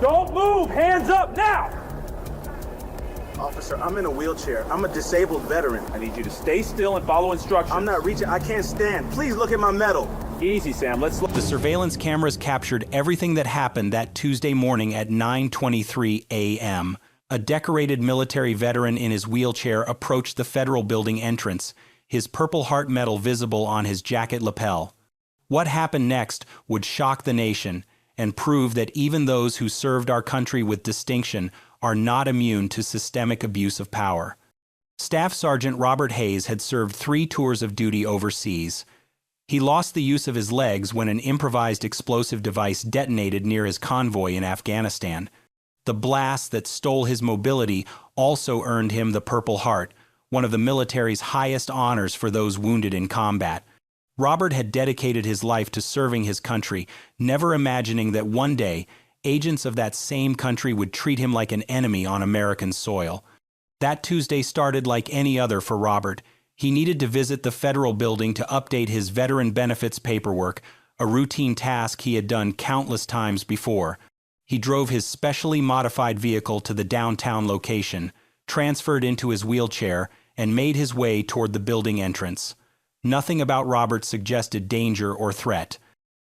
Don't move! Hands up now! Officer, I'm in a wheelchair. I'm a disabled veteran. I need you to stay still and follow instructions. I'm not reaching. I can't stand. Please look at my medal. Easy, Sam. Let's look. The surveillance cameras captured everything that happened that Tuesday morning at 9:23 a.m. A decorated military veteran in his wheelchair approached the federal building entrance, his Purple Heart medal visible on his jacket lapel. What happened next would shock the nation and prove that even those who served our country with distinction are not immune to systemic abuse of power. Staff Sergeant Robert Hayes had served 3 tours of duty overseas. He lost the use of his legs when an improvised explosive device detonated near his convoy in Afghanistan. The blast that stole his mobility also earned him the Purple Heart, one of the military's highest honors for those wounded in combat. Robert had dedicated his life to serving his country, never imagining that one day agents of that same country would treat him like an enemy on American soil. That Tuesday started like any other for Robert. He needed to visit the federal building to update his veteran benefits paperwork, a routine task he had done countless times before. He drove his specially modified vehicle to the downtown location, transferred into his wheelchair, and made his way toward the building entrance. Nothing about Robert suggested danger or threat.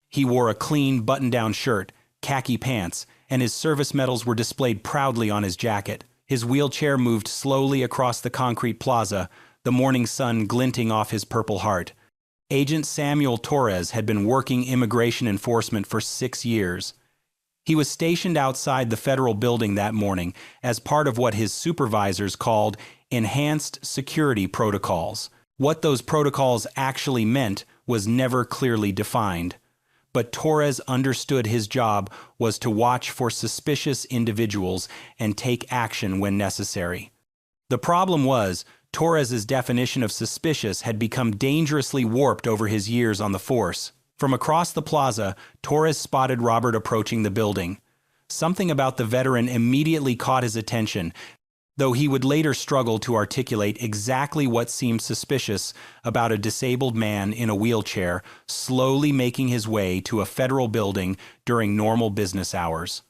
He wore a clean button-down shirt, khaki pants, and his service medals were displayed proudly on his jacket. His wheelchair moved slowly across the concrete plaza, the morning sun glinting off his Purple Heart. Agent Samuel Torres had been working immigration enforcement for 6 years. He was stationed outside the federal building that morning as part of what his supervisors called enhanced security protocols. What those protocols actually meant was never clearly defined. But Torres understood his job was to watch for suspicious individuals and take action when necessary. The problem was, Torres's definition of suspicious had become dangerously warped over his years on the force. From across the plaza, Torres spotted Robert approaching the building. Something about the veteran immediately caught his attention, though he would later struggle to articulate exactly what seemed suspicious about a disabled man in a wheelchair slowly making his way to a federal building during normal business hours.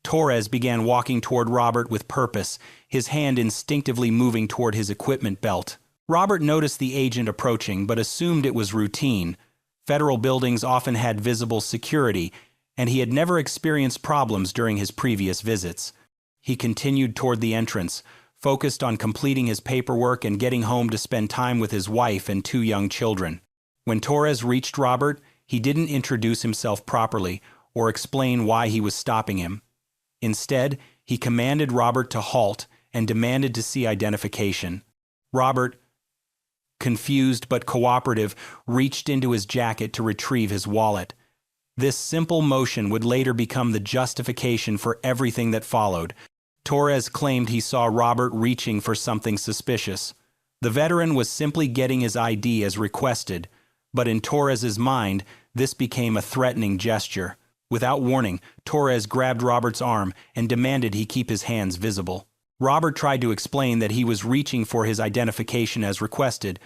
Torres began walking toward Robert with purpose, his hand instinctively moving toward his equipment belt. Robert noticed the agent approaching, but assumed it was routine. Federal buildings often had visible security, and he had never experienced problems during his previous visits. He continued toward the entrance, focused on completing his paperwork and getting home to spend time with his wife and 2 young children. When Torres reached Robert, he didn't introduce himself properly or explain why he was stopping him. Instead, he commanded Robert to halt and demanded to see identification. Robert, confused but cooperative, reached into his jacket to retrieve his wallet. This simple motion would later become the justification for everything that followed. Torres claimed he saw Robert reaching for something suspicious. The veteran was simply getting his ID as requested, but in Torres's mind, this became a threatening gesture. Without warning, Torres grabbed Robert's arm and demanded he keep his hands visible. Robert tried to explain that he was reaching for his identification as requested,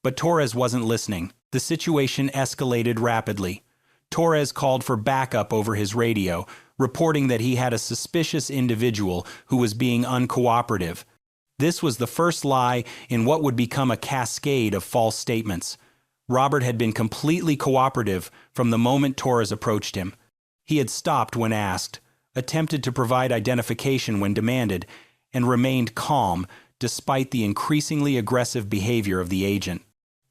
but Torres wasn't listening. The situation escalated rapidly. Torres called for backup over his radio, reporting that he had a suspicious individual who was being uncooperative. This was the first lie in what would become a cascade of false statements. Robert had been completely cooperative from the moment Torres approached him. He had stopped when asked, attempted to provide identification when demanded, and remained calm despite the increasingly aggressive behavior of the agent.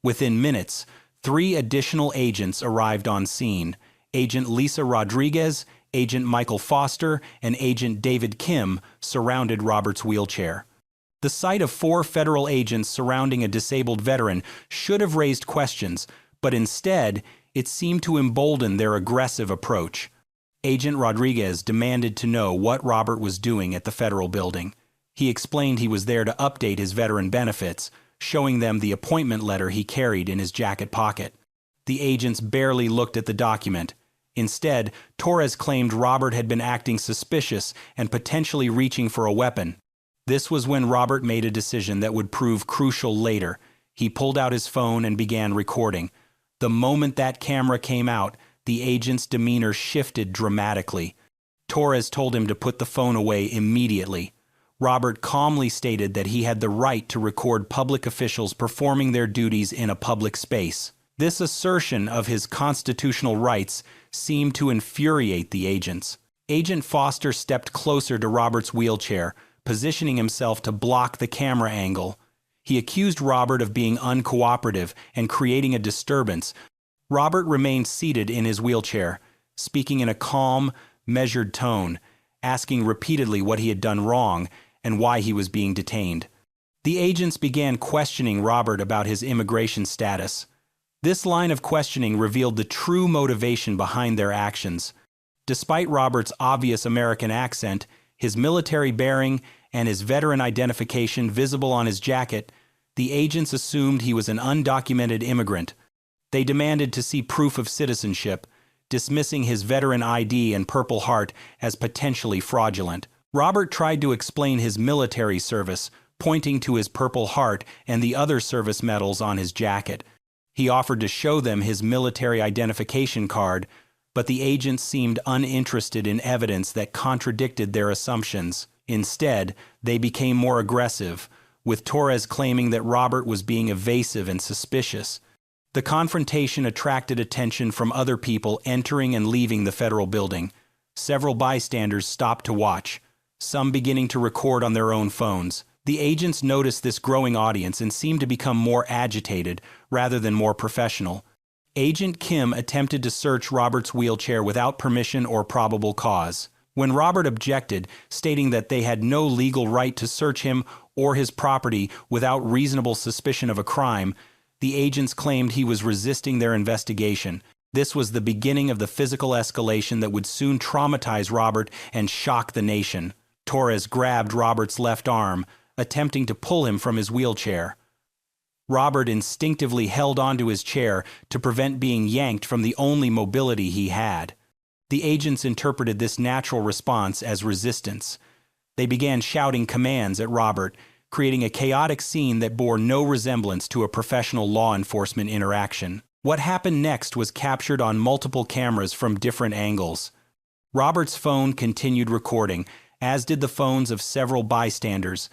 Within minutes, 3 additional agents arrived on scene: Agent Lisa Rodriguez, Agent Michael Foster, and Agent David Kim surrounded Robert's wheelchair. The sight of 4 federal agents surrounding a disabled veteran should have raised questions, but instead, it seemed to embolden their aggressive approach. Agent Rodriguez demanded to know what Robert was doing at the federal building. He explained he was there to update his veteran benefits, showing them the appointment letter he carried in his jacket pocket. The agents barely looked at the document. Instead, Torres claimed Robert had been acting suspicious and potentially reaching for a weapon. This was when Robert made a decision that would prove crucial later. He pulled out his phone and began recording. The moment that camera came out, the agent's demeanor shifted dramatically. Torres told him to put the phone away immediately. Robert calmly stated that he had the right to record public officials performing their duties in a public space. This assertion of his constitutional rights seemed to infuriate the agents. Agent Foster stepped closer to Robert's wheelchair, positioning himself to block the camera angle. He accused Robert of being uncooperative and creating a disturbance. Robert remained seated in his wheelchair, speaking in a calm, measured tone, asking repeatedly what he had done wrong and why he was being detained. The agents began questioning Robert about his immigration status. This line of questioning revealed the true motivation behind their actions. Despite Robert's obvious American accent, his military bearing, and his veteran identification visible on his jacket, the agents assumed he was an undocumented immigrant. They demanded to see proof of citizenship, dismissing his veteran ID and Purple Heart as potentially fraudulent. Robert tried to explain his military service, pointing to his Purple Heart and the other service medals on his jacket. He offered to show them his military identification card, but the agents seemed uninterested in evidence that contradicted their assumptions. Instead, they became more aggressive, with Torres claiming that Robert was being evasive and suspicious. The confrontation attracted attention from other people entering and leaving the federal building. Several bystanders stopped to watch, some beginning to record on their own phones. The agents noticed this growing audience and seemed to become more agitated rather than more professional. Agent Kim attempted to search Robert's wheelchair without permission or probable cause. When Robert objected, stating that they had no legal right to search him or his property without reasonable suspicion of a crime, the agents claimed he was resisting their investigation. This was the beginning of the physical escalation that would soon traumatize Robert and shock the nation. Torres grabbed Robert's left arm, attempting to pull him from his wheelchair. Robert instinctively held onto his chair to prevent being yanked from the only mobility he had. The agents interpreted this natural response as resistance. They began shouting commands at Robert, creating a chaotic scene that bore no resemblance to a professional law enforcement interaction. What happened next was captured on multiple cameras from different angles. Robert's phone continued recording, as did the phones of several bystanders,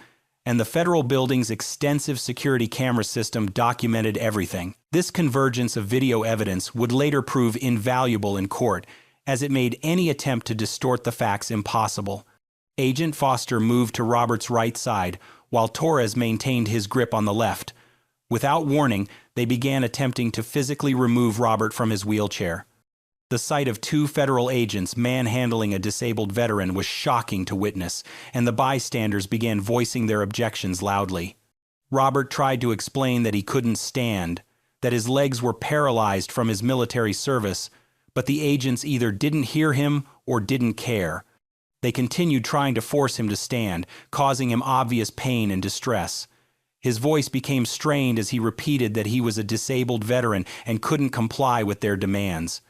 and the federal building's extensive security camera system documented everything. This convergence of video evidence would later prove invaluable in court, as it made any attempt to distort the facts impossible. Agent Foster moved to Robert's right side, while Torres maintained his grip on the left. Without warning, they began attempting to physically remove Robert from his wheelchair. The sight of two federal agents manhandling a disabled veteran was shocking to witness, and the bystanders began voicing their objections loudly. Robert tried to explain that he couldn't stand, that his legs were paralyzed from his military service, but the agents either didn't hear him or didn't care. They continued trying to force him to stand, causing him obvious pain and distress. His voice became strained as he repeated that he was a disabled veteran and couldn't comply with their demands.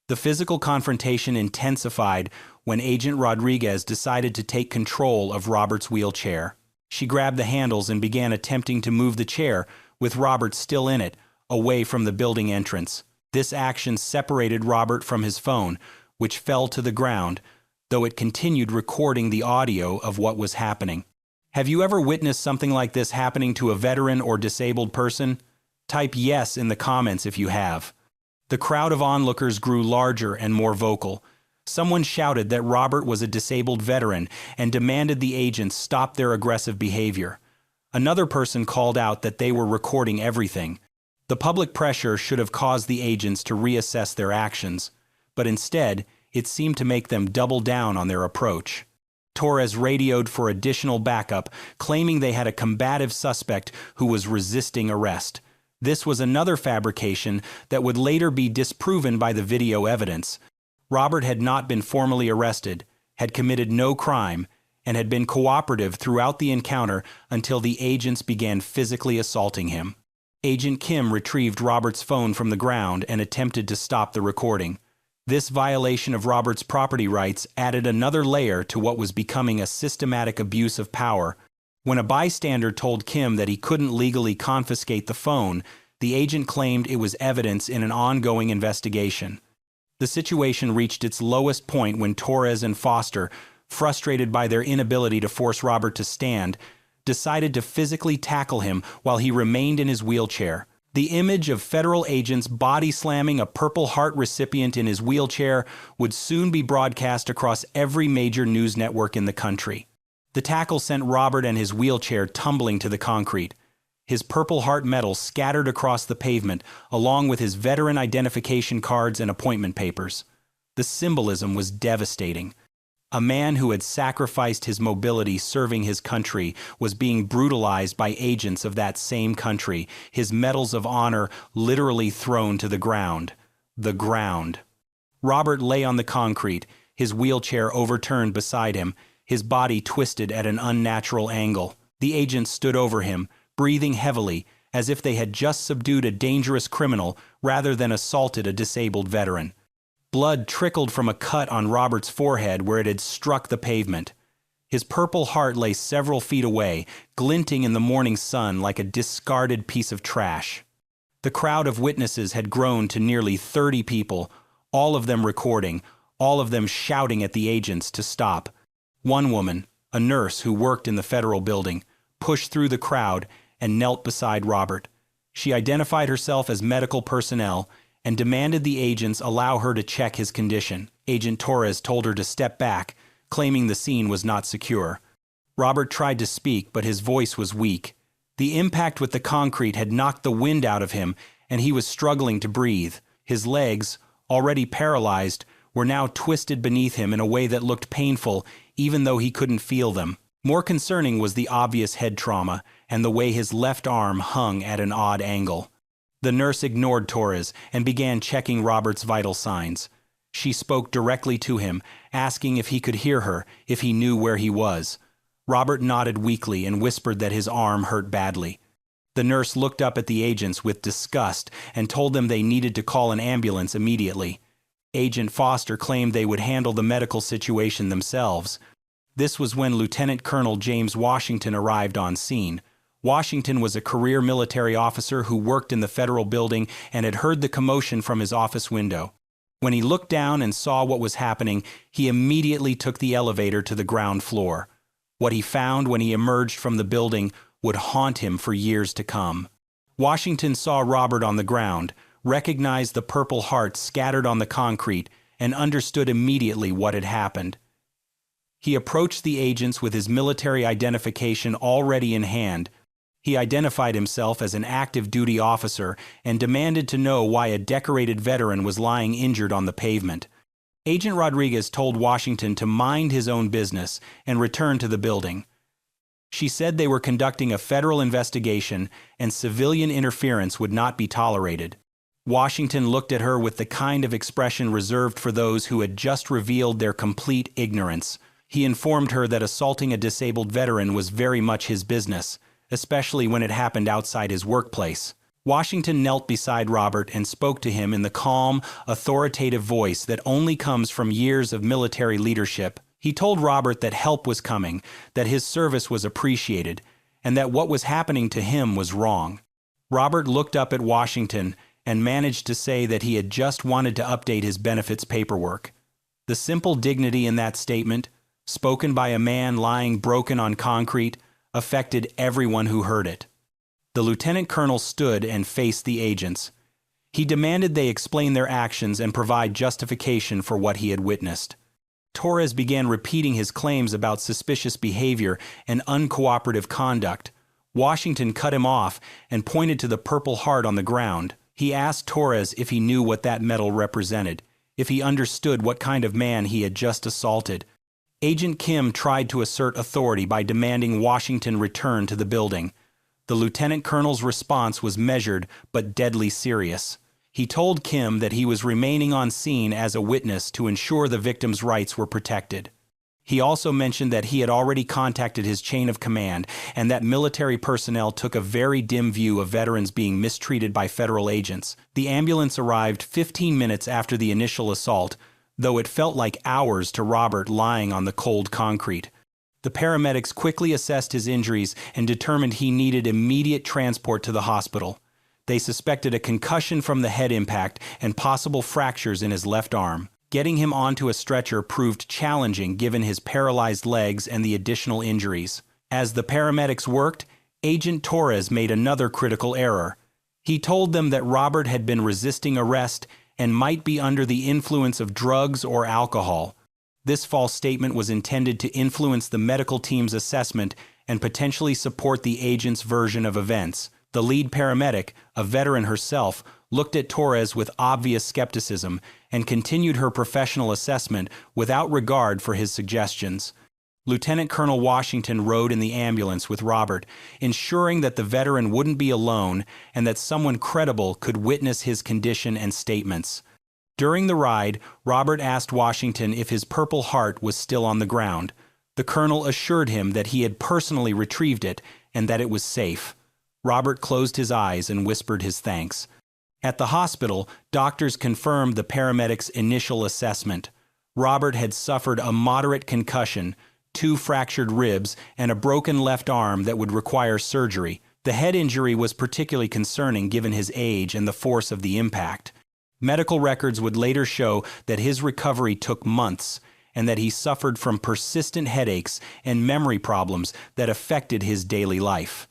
The physical confrontation intensified when Agent Rodriguez decided to take control of Robert's wheelchair. She grabbed the handles and began attempting to move the chair, with Robert still in it, away from the building entrance. This action separated Robert from his phone, which fell to the ground, though it continued recording the audio of what was happening. Have you ever witnessed something like this happening to a veteran or disabled person? Type yes in the comments if you have. The crowd of onlookers grew larger and more vocal. Someone shouted that Robert was a disabled veteran and demanded the agents stop their aggressive behavior. Another person called out that they were recording everything. The public pressure should have caused the agents to reassess their actions, but instead, it seemed to make them double down on their approach. Torres radioed for additional backup, claiming they had a combative suspect who was resisting arrest. This was another fabrication that would later be disproven by the video evidence. Robert had not been formally arrested, had committed no crime, and had been cooperative throughout the encounter until the agents began physically assaulting him. Agent Kim retrieved Robert's phone from the ground and attempted to stop the recording. This violation of Robert's property rights added another layer to what was becoming a systematic abuse of power. When a bystander told Kim that he couldn't legally confiscate the phone, the agent claimed it was evidence in an ongoing investigation. The situation reached its lowest point when Torres and Foster, frustrated by their inability to force Robert to stand, decided to physically tackle him while he remained in his wheelchair. The image of federal agents body slamming a Purple Heart recipient in his wheelchair would soon be broadcast across every major news network in the country. The tackle sent Robert and his wheelchair tumbling to the concrete. His Purple Heart medal scattered across the pavement, along with his veteran identification cards and appointment papers. The symbolism was devastating. A man who had sacrificed his mobility serving his country was being brutalized by agents of that same country, his medals of honor literally thrown to the ground. The ground. Robert lay on the concrete, his wheelchair overturned beside him, his body twisted at an unnatural angle. The agents stood over him, breathing heavily, as if they had just subdued a dangerous criminal rather than assaulted a disabled veteran. Blood trickled from a cut on Robert's forehead where it had struck the pavement. His Purple Heart lay several feet away, glinting in the morning sun like a discarded piece of trash. The crowd of witnesses had grown to nearly 30 people, all of them recording, all of them shouting at the agents to stop. One woman, a nurse who worked in the federal building, pushed through the crowd and knelt beside Robert. She identified herself as medical personnel and demanded the agents allow her to check his condition. Agent Torres told her to step back, claiming the scene was not secure. Robert tried to speak, but his voice was weak. The impact with the concrete had knocked the wind out of him, and he was struggling to breathe. His legs, already paralyzed, were now twisted beneath him in a way that looked painful, even though he couldn't feel them. More concerning was the obvious head trauma and the way his left arm hung at an odd angle. The nurse ignored Torres and began checking Robert's vital signs. She spoke directly to him, asking if he could hear her, if he knew where he was. Robert nodded weakly and whispered that his arm hurt badly. The nurse looked up at the agents with disgust and told them they needed to call an ambulance immediately. Agent Foster claimed they would handle the medical situation themselves. This was when Lieutenant Colonel James Washington arrived on scene. Washington was a career military officer who worked in the federal building and had heard the commotion from his office window. When he looked down and saw what was happening, he immediately took the elevator to the ground floor. What he found when he emerged from the building would haunt him for years to come. Washington saw Robert on the ground, recognized the Purple Heart scattered on the concrete, and understood immediately what had happened. He approached the agents with his military identification already in hand. He identified himself as an active duty officer and demanded to know why a decorated veteran was lying injured on the pavement. Agent Rodriguez told Washington to mind his own business and return to the building. She said they were conducting a federal investigation and civilian interference would not be tolerated. Washington looked at her with the kind of expression reserved for those who had just revealed their complete ignorance. He informed her that assaulting a disabled veteran was very much his business, especially when it happened outside his workplace. Washington knelt beside Robert and spoke to him in the calm, authoritative voice that only comes from years of military leadership. He told Robert that help was coming, that his service was appreciated, and that what was happening to him was wrong. Robert looked up at Washington and managed to say that he had just wanted to update his benefits paperwork. The simple dignity in that statement, spoken by a man lying broken on concrete, affected everyone who heard it. The lieutenant colonel stood and faced the agents. He demanded they explain their actions and provide justification for what he had witnessed. Torres began repeating his claims about suspicious behavior and uncooperative conduct. Washington cut him off and pointed to the Purple Heart on the ground. He asked Torres if he knew what that medal represented, if he understood what kind of man he had just assaulted. Agent Kim tried to assert authority by demanding Washington return to the building. The lieutenant colonel's response was measured but deadly serious. He told Kim that he was remaining on scene as a witness to ensure the victim's rights were protected. He also mentioned that he had already contacted his chain of command and that military personnel took a very dim view of veterans being mistreated by federal agents. The ambulance arrived 15 minutes after the initial assault, though it felt like hours to Robert lying on the cold concrete. The paramedics quickly assessed his injuries and determined he needed immediate transport to the hospital. They suspected a concussion from the head impact and possible fractures in his left arm. Getting him onto a stretcher proved challenging given his paralyzed legs and the additional injuries. As the paramedics worked, Agent Torres made another critical error. He told them that Robert had been resisting arrest and might be under the influence of drugs or alcohol. This false statement was intended to influence the medical team's assessment and potentially support the agent's version of events. The lead paramedic, a veteran herself, looked at Torres with obvious skepticism and continued her professional assessment without regard for his suggestions. Lieutenant Colonel Washington rode in the ambulance with Robert, ensuring that the veteran wouldn't be alone and that someone credible could witness his condition and statements. During the ride, Robert asked Washington if his Purple Heart was still on the ground. The colonel assured him that he had personally retrieved it and that it was safe. Robert closed his eyes and whispered his thanks. At the hospital, doctors confirmed the paramedic's initial assessment. Robert had suffered a moderate concussion, 2 fractured ribs, and a broken left arm that would require surgery. The head injury was particularly concerning given his age and the force of the impact. Medical records would later show that his recovery took months and that he suffered from persistent headaches and memory problems that affected his daily life.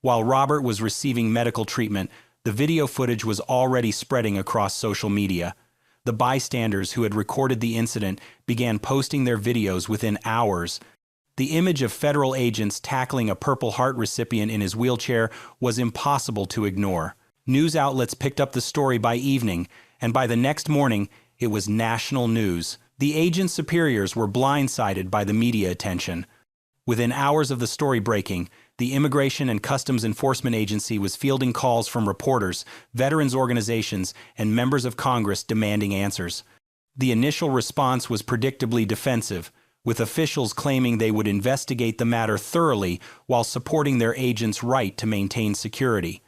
While Robert was receiving medical treatment, the video footage was already spreading across social media. The bystanders who had recorded the incident began posting their videos within hours. The image of federal agents tackling a Purple Heart recipient in his wheelchair was impossible to ignore. News outlets picked up the story by evening, and by the next morning, it was national news. The agent's superiors were blindsided by the media attention. Within hours of the story breaking, the Immigration and Customs Enforcement Agency was fielding calls from reporters, veterans organizations, and members of Congress demanding answers. The initial response was predictably defensive, with officials claiming they would investigate the matter thoroughly while supporting their agents' right to maintain security.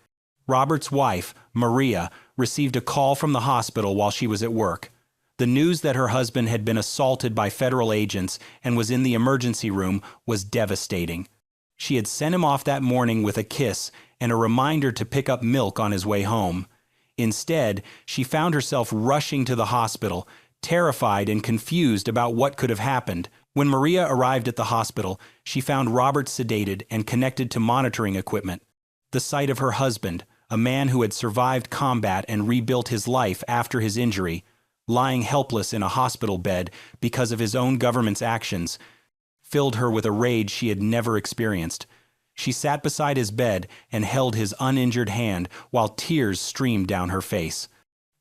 Robert's wife, Maria, received a call from the hospital while she was at work. The news that her husband had been assaulted by federal agents and was in the emergency room was devastating. She had sent him off that morning with a kiss and a reminder to pick up milk on his way home. Instead, she found herself rushing to the hospital, terrified and confused about what could have happened. When Maria arrived at the hospital, she found Robert sedated and connected to monitoring equipment. The sight of her husband, a man who had survived combat and rebuilt his life after his injury, lying helpless in a hospital bed because of his own government's actions, filled her with a rage she had never experienced. She sat beside his bed and held his uninjured hand while tears streamed down her face.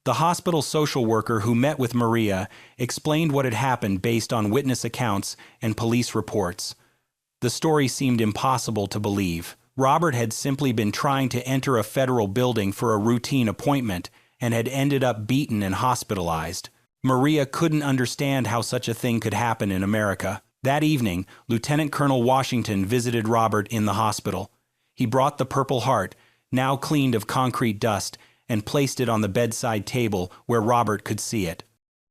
The hospital social worker who met with Maria explained what had happened based on witness accounts and police reports. The story seemed impossible to believe. Robert had simply been trying to enter a federal building for a routine appointment and had ended up beaten and hospitalized. Maria couldn't understand how such a thing could happen in America. That evening, Lieutenant Colonel Washington visited Robert in the hospital. He brought the Purple Heart, now cleaned of concrete dust, and placed it on the bedside table where Robert could see it.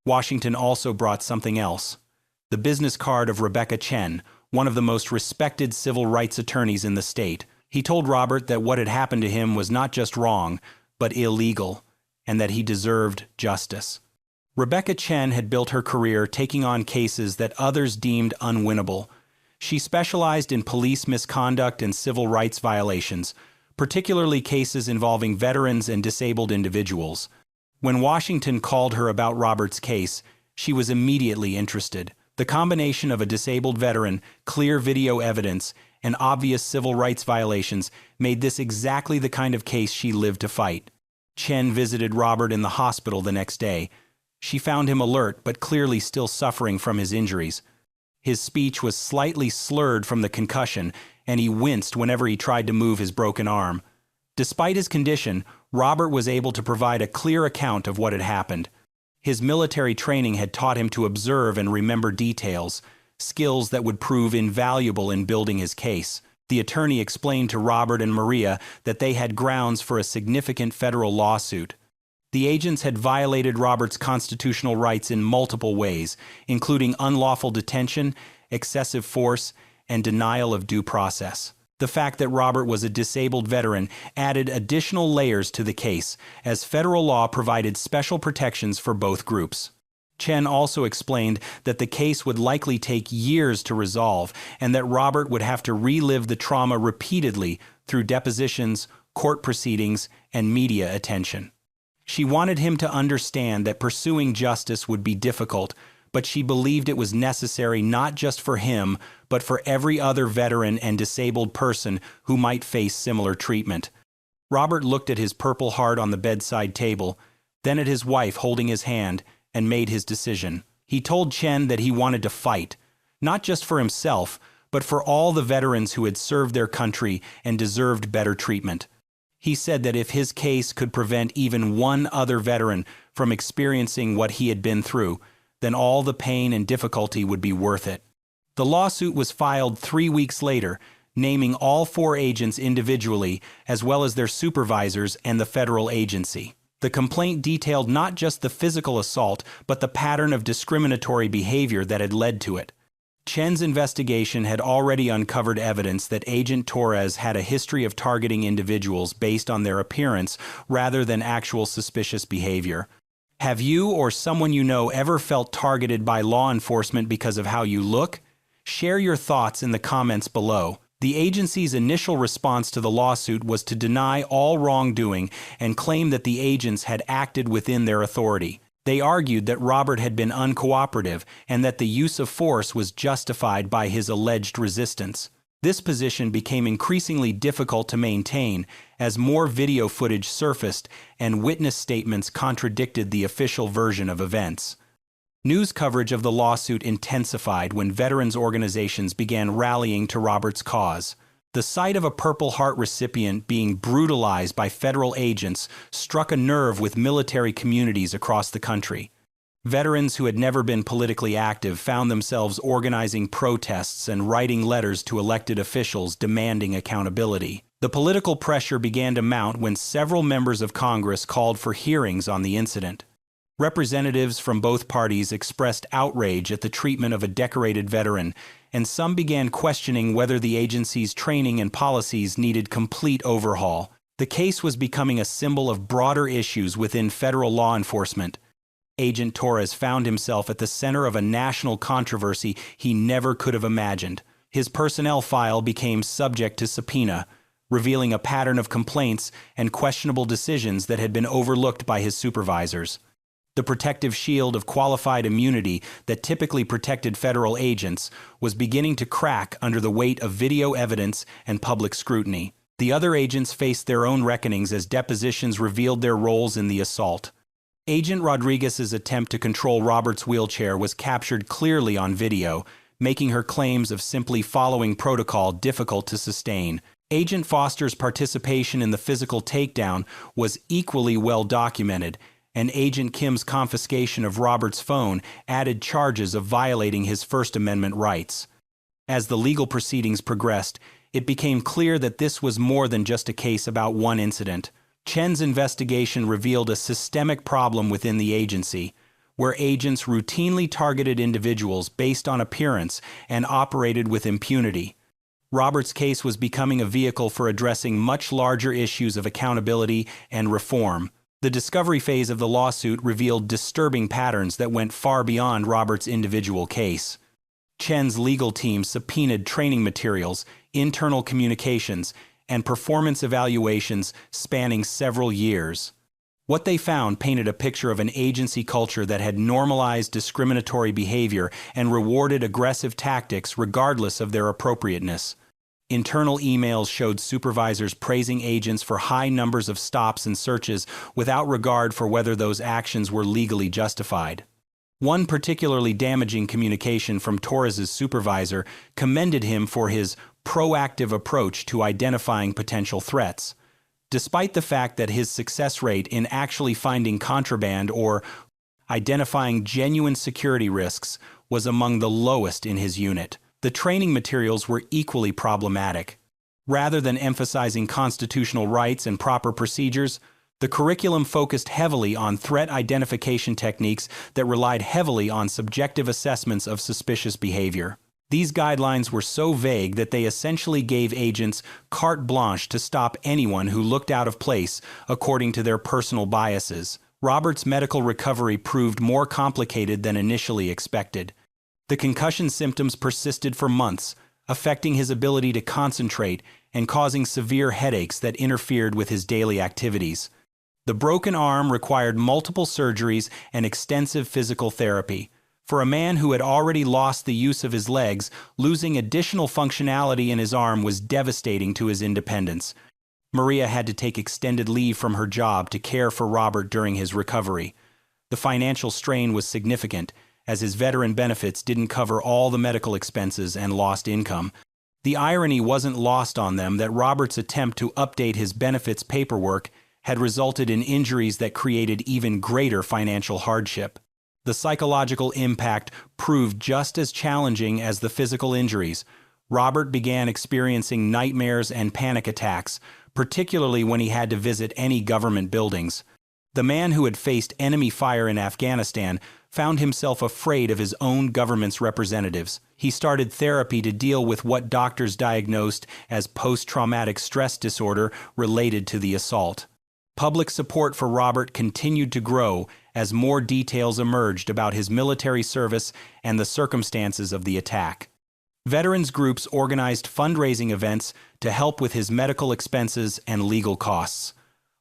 Washington also brought something else: the business card of Rebecca Chen, one of the most respected civil rights attorneys in the state. He told Robert that what had happened to him was not just wrong, but illegal, and that he deserved justice. Rebecca Chen had built her career taking on cases that others deemed unwinnable. She specialized in police misconduct and civil rights violations, particularly cases involving veterans and disabled individuals. When Washington called her about Robert's case, she was immediately interested. The combination of a disabled veteran, clear video evidence, and obvious civil rights violations made this exactly the kind of case she lived to fight. Chen visited Robert in the hospital the next day. She found him alert but clearly still suffering from his injuries. His speech was slightly slurred from the concussion, and he winced whenever he tried to move his broken arm. Despite his condition, Robert was able to provide a clear account of what had happened. His military training had taught him to observe and remember details, skills that would prove invaluable in building his case. The attorney explained to Robert and Maria that they had grounds for a significant federal lawsuit. The agents had violated Robert's constitutional rights in multiple ways, including unlawful detention, excessive force, and denial of due process. The fact that Robert was a disabled veteran added additional layers to the case, as federal law provided special protections for both groups. Chen also explained that the case would likely take years to resolve and that Robert would have to relive the trauma repeatedly through depositions, court proceedings, and media attention. She wanted him to understand that pursuing justice would be difficult, but she believed it was necessary not just for him, but for every other veteran and disabled person who might face similar treatment. Robert looked at his Purple Heart on the bedside table, then at his wife holding his hand, and made his decision. He told Chen that he wanted to fight, not just for himself, but for all the veterans who had served their country and deserved better treatment. He said that if his case could prevent even one other veteran from experiencing what he had been through, then all the pain and difficulty would be worth it. The lawsuit was filed 3 weeks later, naming all 4 agents individually, as well as their supervisors and the federal agency. The complaint detailed not just the physical assault, but the pattern of discriminatory behavior that had led to it. Chen's investigation had already uncovered evidence that Agent Torres had a history of targeting individuals based on their appearance rather than actual suspicious behavior. Have you or someone you know ever felt targeted by law enforcement because of how you look? Share your thoughts in the comments below. The agency's initial response to the lawsuit was to deny all wrongdoing and claim that the agents had acted within their authority. They argued that Robert had been uncooperative and that the use of force was justified by his alleged resistance. This position became increasingly difficult to maintain as more video footage surfaced and witness statements contradicted the official version of events. News coverage of the lawsuit intensified when veterans organizations began rallying to Robert's cause. The sight of a Purple Heart recipient being brutalized by federal agents struck a nerve with military communities across the country. Veterans who had never been politically active found themselves organizing protests and writing letters to elected officials demanding accountability. The political pressure began to mount when several members of Congress called for hearings on the incident. Representatives from both parties expressed outrage at the treatment of a decorated veteran, and some began questioning whether the agency's training and policies needed complete overhaul. The case was becoming a symbol of broader issues within federal law enforcement. Agent Torres found himself at the center of a national controversy he never could have imagined. His personnel file became subject to subpoena, revealing a pattern of complaints and questionable decisions that had been overlooked by his supervisors. The protective shield of qualified immunity that typically protected federal agents was beginning to crack under the weight of video evidence and public scrutiny. The other agents faced their own reckonings as depositions revealed their roles in the assault. Agent Rodriguez's attempt to control Robert's wheelchair was captured clearly on video, making her claims of simply following protocol difficult to sustain. Agent Foster's participation in the physical takedown was equally well documented, and Agent Kim's confiscation of Robert's phone added charges of violating his First Amendment rights. As the legal proceedings progressed, it became clear that this was more than just a case about one incident. Chen's investigation revealed a systemic problem within the agency, where agents routinely targeted individuals based on appearance and operated with impunity. Robert's case was becoming a vehicle for addressing much larger issues of accountability and reform. The discovery phase of the lawsuit revealed disturbing patterns that went far beyond Robert's individual case. Chen's legal team subpoenaed training materials, internal communications, and performance evaluations spanning several years. What they found painted a picture of an agency culture that had normalized discriminatory behavior and rewarded aggressive tactics regardless of their appropriateness. Internal emails showed supervisors praising agents for high numbers of stops and searches without regard for whether those actions were legally justified. One particularly damaging communication from Torres's supervisor commended him for his proactive approach to identifying potential threats. Despite the fact that his success rate in actually finding contraband or identifying genuine security risks was among the lowest in his unit, the training materials were equally problematic. Rather than emphasizing constitutional rights and proper procedures, the curriculum focused heavily on threat identification techniques that relied heavily on subjective assessments of suspicious behavior. These guidelines were so vague that they essentially gave agents carte blanche to stop anyone who looked out of place according to their personal biases. Robert's medical recovery proved more complicated than initially expected. The concussion symptoms persisted for months, affecting his ability to concentrate and causing severe headaches that interfered with his daily activities. The broken arm required multiple surgeries and extensive physical therapy. For a man who had already lost the use of his legs, losing additional functionality in his arm was devastating to his independence. Maria had to take extended leave from her job to care for Robert during his recovery. The financial strain was significant, as his veteran benefits didn't cover all the medical expenses and lost income. The irony wasn't lost on them that Robert's attempt to update his benefits paperwork had resulted in injuries that created even greater financial hardship. The psychological impact proved just as challenging as the physical injuries. Robert began experiencing nightmares and panic attacks, particularly when he had to visit any government buildings. The man who had faced enemy fire in Afghanistan found himself afraid of his own government's representatives. He started therapy to deal with what doctors diagnosed as post-traumatic stress disorder related to the assault. Public support for Robert continued to grow as more details emerged about his military service and the circumstances of the attack. Veterans groups organized fundraising events to help with his medical expenses and legal costs.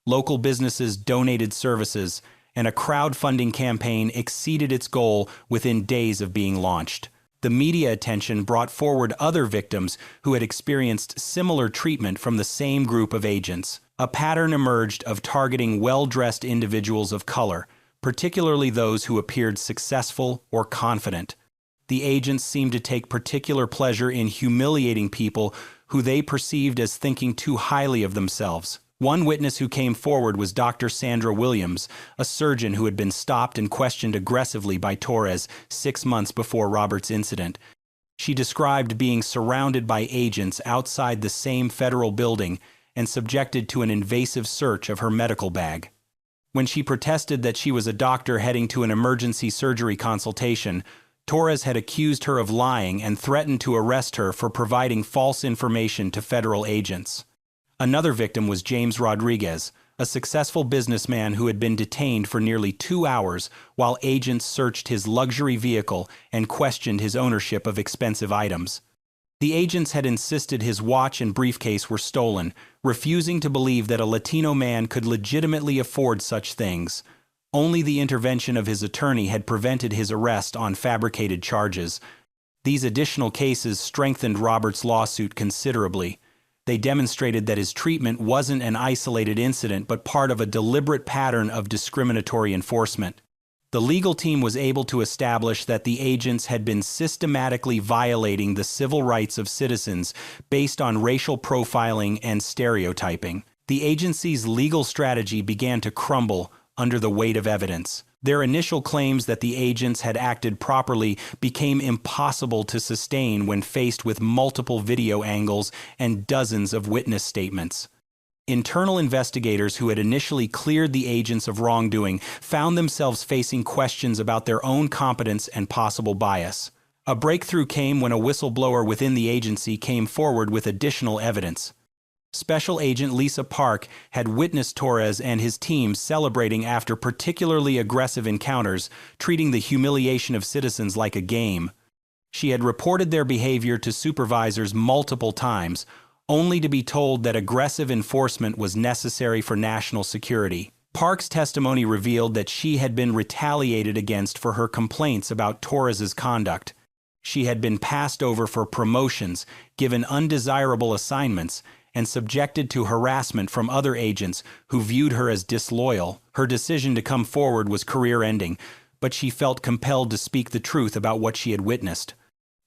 Local businesses donated services, and a crowdfunding campaign exceeded its goal within days of being launched. The media attention brought forward other victims who had experienced similar treatment from the same group of agents. A pattern emerged of targeting well-dressed individuals of color, particularly those who appeared successful or confident. The agents seemed to take particular pleasure in humiliating people who they perceived as thinking too highly of themselves. One witness who came forward was Dr. Sandra Williams, a surgeon who had been stopped and questioned aggressively by Torres 6 months before Robert's incident. She described being surrounded by agents outside the same federal building and subjected to an invasive search of her medical bag. When she protested that she was a doctor heading to an emergency surgery consultation, Torres had accused her of lying and threatened to arrest her for providing false information to federal agents. Another victim was James Rodriguez, a successful businessman who had been detained for nearly 2 hours while agents searched his luxury vehicle and questioned his ownership of expensive items. The agents had insisted his watch and briefcase were stolen, refusing to believe that a Latino man could legitimately afford such things. Only the intervention of his attorney had prevented his arrest on fabricated charges. These additional cases strengthened Robert's lawsuit considerably. They demonstrated that his treatment wasn't an isolated incident but part of a deliberate pattern of discriminatory enforcement. The legal team was able to establish that the agents had been systematically violating the civil rights of citizens based on racial profiling and stereotyping. The agency's legal strategy began to crumble under the weight of evidence. Their initial claims that the agents had acted properly became impossible to sustain when faced with multiple video angles and dozens of witness statements. Internal investigators who had initially cleared the agents of wrongdoing found themselves facing questions about their own competence and possible bias. A breakthrough came when a whistleblower within the agency came forward with additional evidence. Special Agent Lisa Park had witnessed Torres and his team celebrating after particularly aggressive encounters, treating the humiliation of citizens like a game. She had reported their behavior to supervisors multiple times, only to be told that aggressive enforcement was necessary for national security. Park's testimony revealed that she had been retaliated against for her complaints about Torres's conduct. She had been passed over for promotions, given undesirable assignments, and subjected to harassment from other agents who viewed her as disloyal. Her decision to come forward was career-ending, but she felt compelled to speak the truth about what she had witnessed.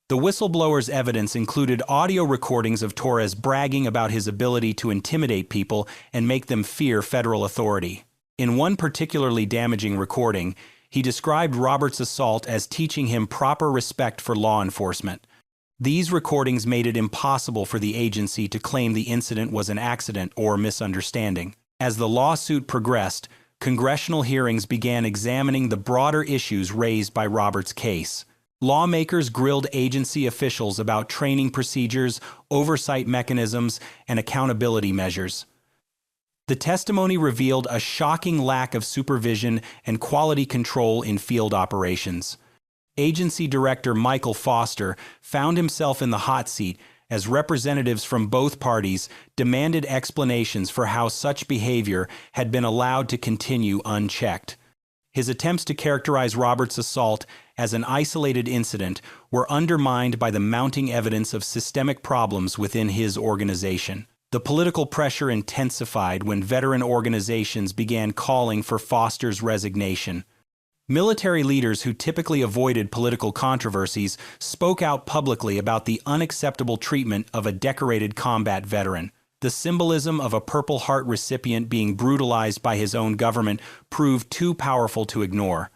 The whistleblower's evidence included audio recordings of Torres bragging about his ability to intimidate people and make them fear federal authority. In one particularly damaging recording, he described Robert's assault as teaching him proper respect for law enforcement. These recordings made it impossible for the agency to claim the incident was an accident or misunderstanding. As the lawsuit progressed, congressional hearings began examining the broader issues raised by Robert's case. Lawmakers grilled agency officials about training procedures, oversight mechanisms, and accountability measures. The testimony revealed a shocking lack of supervision and quality control in field operations. Agency Director Michael Foster found himself in the hot seat as representatives from both parties demanded explanations for how such behavior had been allowed to continue unchecked. His attempts to characterize Roberts' assault as an isolated incident were undermined by the mounting evidence of systemic problems within his organization. The political pressure intensified when veteran organizations began calling for Foster's resignation. Military leaders who typically avoided political controversies spoke out publicly about the unacceptable treatment of a decorated combat veteran. The symbolism of a Purple Heart recipient being brutalized by his own government proved too powerful to ignore.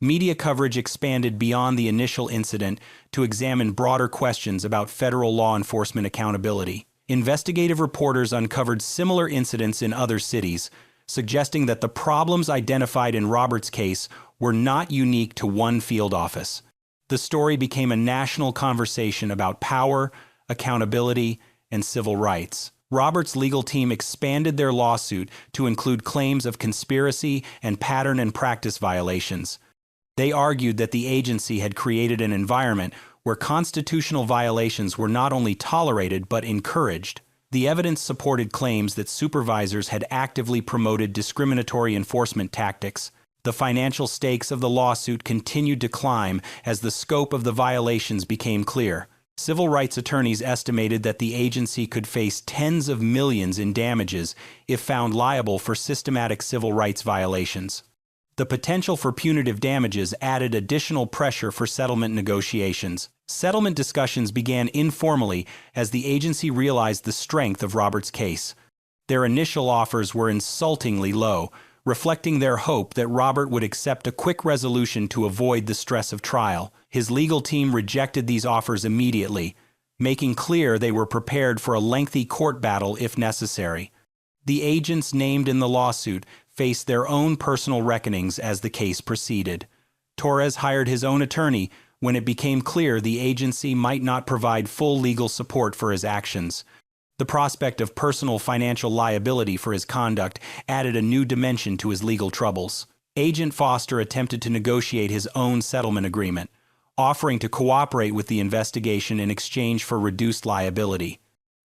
Media coverage expanded beyond the initial incident to examine broader questions about federal law enforcement accountability. Investigative reporters uncovered similar incidents in other cities, suggesting that the problems identified in Roberts' case were not unique to one field office. The story became a national conversation about power, accountability, and civil rights. Roberts' legal team expanded their lawsuit to include claims of conspiracy and pattern and practice violations. They argued that the agency had created an environment where constitutional violations were not only tolerated but encouraged. The evidence supported claims that supervisors had actively promoted discriminatory enforcement tactics. The financial stakes of the lawsuit continued to climb as the scope of the violations became clear. Civil rights attorneys estimated that the agency could face tens of millions in damages if found liable for systematic civil rights violations. The potential for punitive damages added additional pressure for settlement negotiations. Settlement discussions began informally as the agency realized the strength of Roberts' case. Their initial offers were insultingly low, reflecting their hope that Robert would accept a quick resolution to avoid the stress of trial. His legal team rejected these offers immediately, making clear they were prepared for a lengthy court battle if necessary. The agents named in the lawsuit faced their own personal reckonings as the case proceeded. Torres hired his own attorney when it became clear the agency might not provide full legal support for his actions. The prospect of personal financial liability for his conduct added a new dimension to his legal troubles. Agent Foster attempted to negotiate his own settlement agreement, offering to cooperate with the investigation in exchange for reduced liability.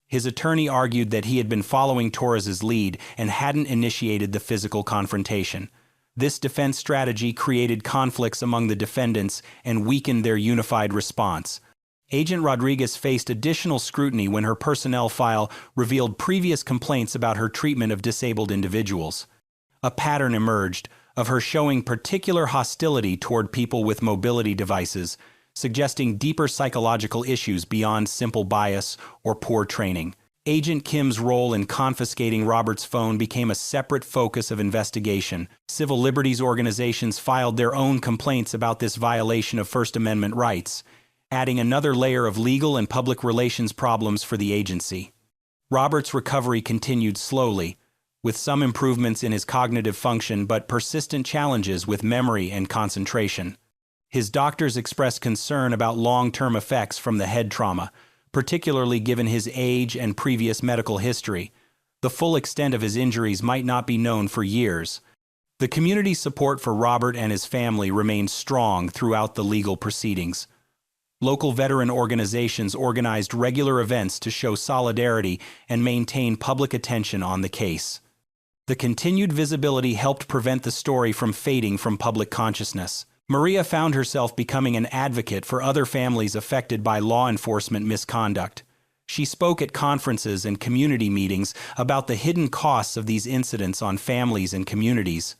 His attorney argued that he had been following Torres's lead and hadn't initiated the physical confrontation. This defense strategy created conflicts among the defendants and weakened their unified response. Agent Rodriguez faced additional scrutiny when her personnel file revealed previous complaints about her treatment of disabled individuals. A pattern emerged of her showing particular hostility toward people with mobility devices, suggesting deeper psychological issues beyond simple bias or poor training. Agent Kim's role in confiscating Roberts' phone became a separate focus of investigation. Civil liberties organizations filed their own complaints about this violation of First Amendment rights, adding another layer of legal and public relations problems for the agency. Roberts' recovery continued slowly, with some improvements in his cognitive function but persistent challenges with memory and concentration. His doctors expressed concern about long-term effects from the head trauma, particularly given his age and previous medical history. The full extent of his injuries might not be known for years. The community's support for Robert and his family remained strong throughout the legal proceedings. Local veteran organizations organized regular events to show solidarity and maintain public attention on the case. The continued visibility helped prevent the story from fading from public consciousness. Maria found herself becoming an advocate for other families affected by law enforcement misconduct. She spoke at conferences and community meetings about the hidden costs of these incidents on families and communities.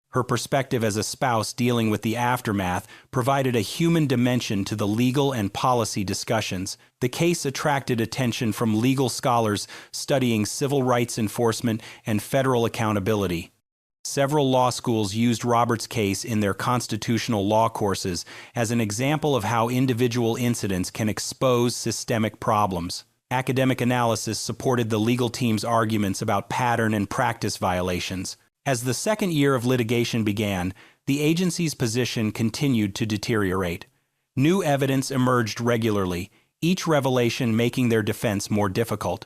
Her perspective as a spouse dealing with the aftermath provided a human dimension to the legal and policy discussions. The case attracted attention from legal scholars studying civil rights enforcement and federal accountability. Several law schools used Roberts' case in their constitutional law courses as an example of how individual incidents can expose systemic problems. Academic analysis supported the legal team's arguments about pattern and practice violations. As the second year of litigation began, the agency's position continued to deteriorate. New evidence emerged regularly, each revelation making their defense more difficult.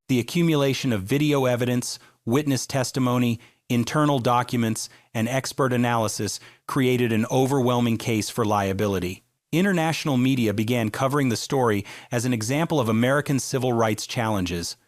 The accumulation of video evidence, witness testimony, internal documents, and expert analysis created an overwhelming case for liability. International media began covering the story as an example of American civil rights challenges.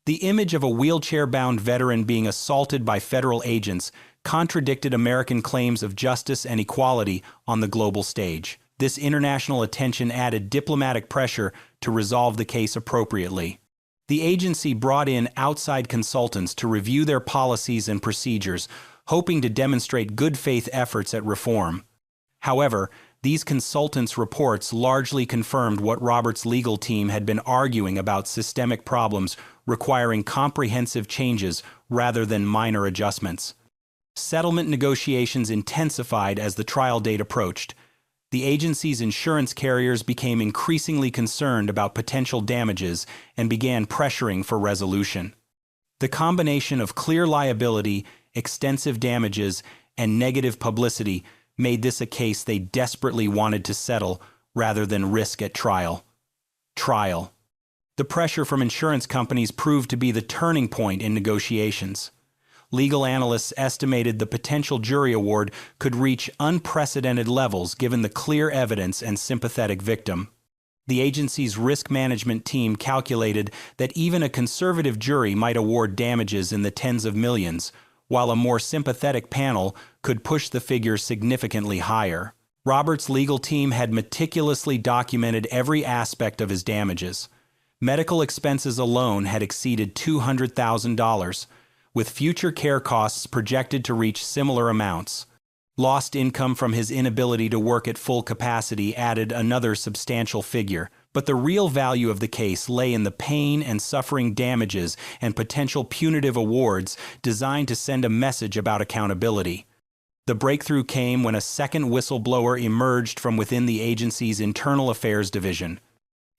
The image of a wheelchair-bound veteran being assaulted by federal agents contradicted American claims of justice and equality on the global stage. This international attention added diplomatic pressure to resolve the case appropriately. The agency brought in outside consultants to review their policies and procedures, hoping to demonstrate good faith efforts at reform. However, these consultants' reports largely confirmed what Robert's legal team had been arguing about: systemic problems requiring comprehensive changes rather than minor adjustments. Settlement negotiations intensified as the trial date approached. The agency's insurance carriers became increasingly concerned about potential damages and began pressuring for resolution. The combination of clear liability, extensive damages, and negative publicity made this a case they desperately wanted to settle rather than risk at trial. The pressure from insurance companies proved to be the turning point in negotiations. Legal analysts estimated the potential jury award could reach unprecedented levels given the clear evidence and sympathetic victim. The agency's risk management team calculated that even a conservative jury might award damages in the tens of millions, while a more sympathetic panel could push the figure significantly higher. Robert's legal team had meticulously documented every aspect of his damages. Medical expenses alone had exceeded $200,000, with future care costs projected to reach similar amounts. Lost income from his inability to work at full capacity added another substantial figure, but the real value of the case lay in the pain and suffering damages and potential punitive awards designed to send a message about accountability. The breakthrough came when a second whistleblower emerged from within the agency's Internal Affairs Division.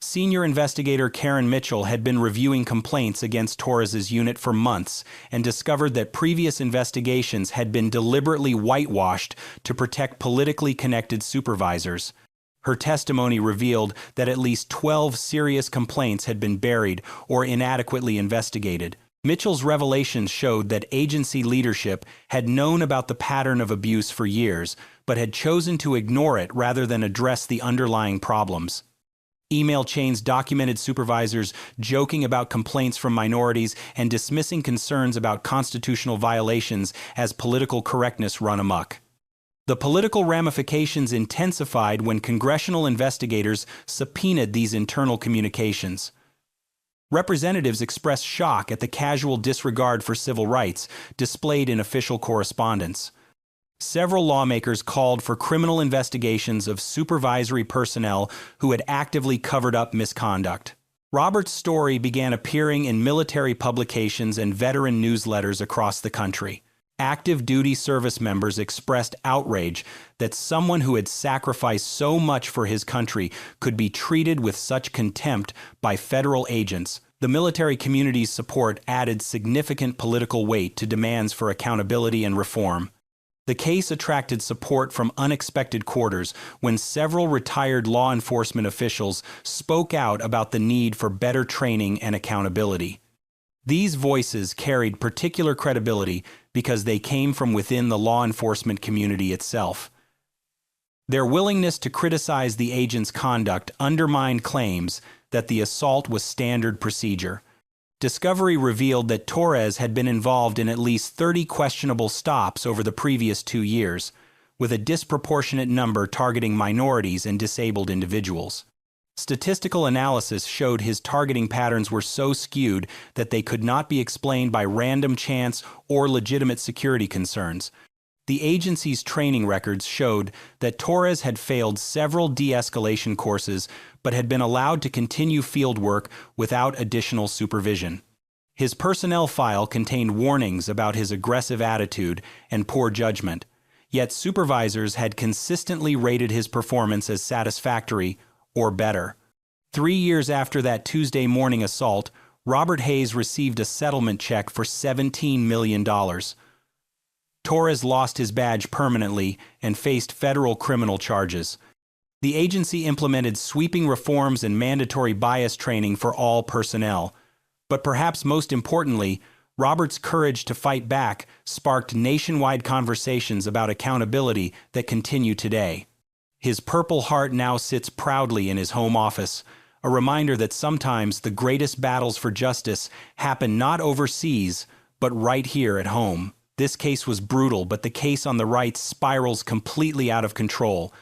Senior investigator Karen Mitchell had been reviewing complaints against Torres's unit for months and discovered that previous investigations had been deliberately whitewashed to protect politically connected supervisors. Her testimony revealed that at least 12 serious complaints had been buried or inadequately investigated. Mitchell's revelations showed that agency leadership had known about the pattern of abuse for years, but had chosen to ignore it rather than address the underlying problems. Email chains documented supervisors joking about complaints from minorities and dismissing concerns about constitutional violations as political correctness run amok. The political ramifications intensified when congressional investigators subpoenaed these internal communications. Representatives expressed shock at the casual disregard for civil rights displayed in official correspondence. Several lawmakers called for criminal investigations of supervisory personnel who had actively covered up misconduct. Robert's story began appearing in military publications and veteran newsletters across the country. Active duty service members expressed outrage that someone who had sacrificed so much for his country could be treated with such contempt by federal agents. The military community's support added significant political weight to demands for accountability and reform. The case attracted support from unexpected quarters when several retired law enforcement officials spoke out about the need for better training and accountability. These voices carried particular credibility because they came from within the law enforcement community itself. Their willingness to criticize the agent's conduct undermined claims that the assault was standard procedure. Discovery revealed that Torres had been involved in at least 30 questionable stops over the previous 2 years, with a disproportionate number targeting minorities and disabled individuals. Statistical analysis showed his targeting patterns were so skewed that they could not be explained by random chance or legitimate security concerns. The agency's training records showed that Torres had failed several de-escalation courses but had been allowed to continue field work without additional supervision. His personnel file contained warnings about his aggressive attitude and poor judgment, yet supervisors had consistently rated his performance as satisfactory or better. 3 years after that Tuesday morning assault, Robert Hayes received a settlement check for $17 million. Torres lost his badge permanently and faced federal criminal charges. The agency implemented sweeping reforms and mandatory bias training for all personnel. But perhaps most importantly, Robert's courage to fight back sparked nationwide conversations about accountability that continue today. His Purple Heart now sits proudly in his home office, a reminder that sometimes the greatest battles for justice happen not overseas, but right here at home. This case was brutal, but the case on the right spirals completely out of control.